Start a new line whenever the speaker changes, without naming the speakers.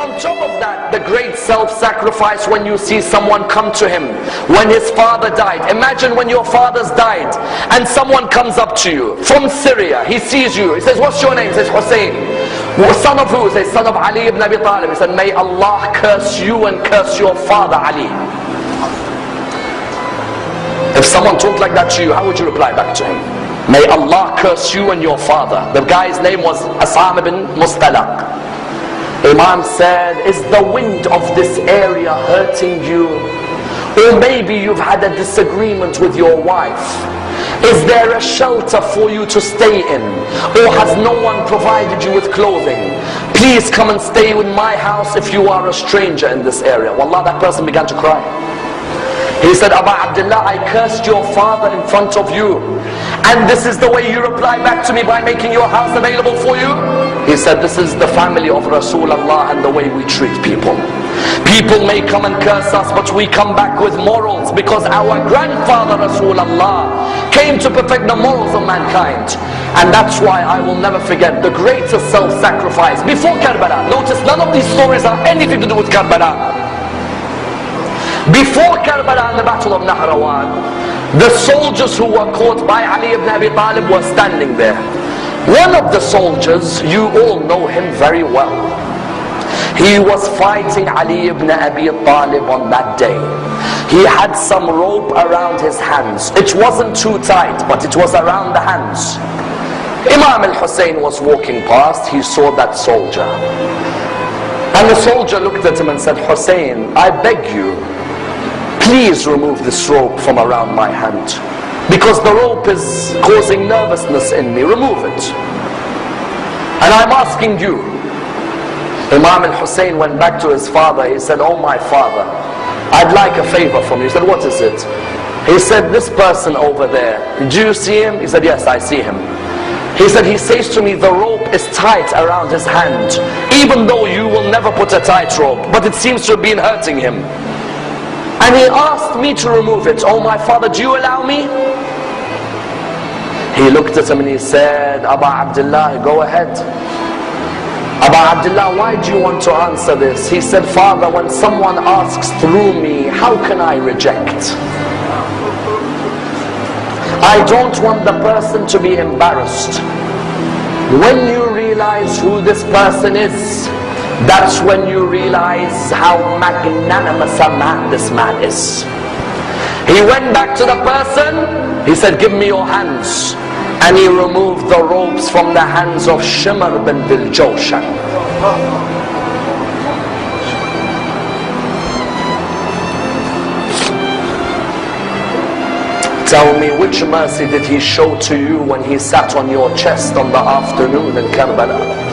on top of that, the great self-sacrifice when you see someone come to him when his father died. Imagine when your father's died and someone comes up to you from Syria. He sees you. He says, what's your name? He says, Hussein. Son of who? He says, son of Ali ibn Abi Talib. He said, may Allah curse you and curse your father Ali. If someone talked like that to you, how would you reply back to him? May Allah curse you and your father. The guy's name was Asam ibn Mustalaq. Imam said, is the wind of this area hurting you? Or maybe you've had a disagreement with your wife. Is there a shelter for you to stay in? Or has no one provided you with clothing? Please come and stay in my house if you are a stranger in this area. Wallah, that person began to cry. He said, Aba Abdullah, I cursed your father in front of you, and this is the way you reply back to me, by making your house available for you? He said, this is the family of Rasulullah and the way we treat people. People may come and curse us, but we come back with morals, because our grandfather Rasulullah came to perfect the morals of mankind. And that's why I will never forget the greatest self-sacrifice before Karbala. Notice none of these stories have anything to do with Karbala. Before Karbala and the battle of Nahrawan, the soldiers who were caught by Ali ibn Abi Talib were standing there. One of the soldiers, you all know him very well. He was fighting Ali ibn Abi Talib on that day. He had some rope around his hands. It wasn't too tight, but it was around the hands. Imam al-Hussein was walking past. He saw that soldier. And the soldier looked at him and said, Hussein, I beg you, please remove this rope from around my hand, because the rope is causing nervousness in me. Remove it. And I'm asking you. Imam al-Hussein went back to his father. He said, oh my father, I'd like a favor from you. He said, what is it? He said, this person over there, do you see him? He said, yes, I see him. He said, he says to me, the rope is tight around his hand, even though you will never put a tight rope, but it seems to have been hurting him. And he asked me to remove it. Oh my father, do you allow me? He looked at him and he said, Aba Abdullah, go ahead. Aba Abdullah, why do you want to answer this? He said, Father, when someone asks through me, how can I reject? I don't want the person to be embarrassed. When you realize who this person is, that's when you realize how magnanimous a man this man is. He went back to the person. He said, give me your hands. And he removed the ropes from the hands of Shimr bin Dhil Jawshan. Tell me, which mercy did he show to you when he sat on your chest on the afternoon in Karbala?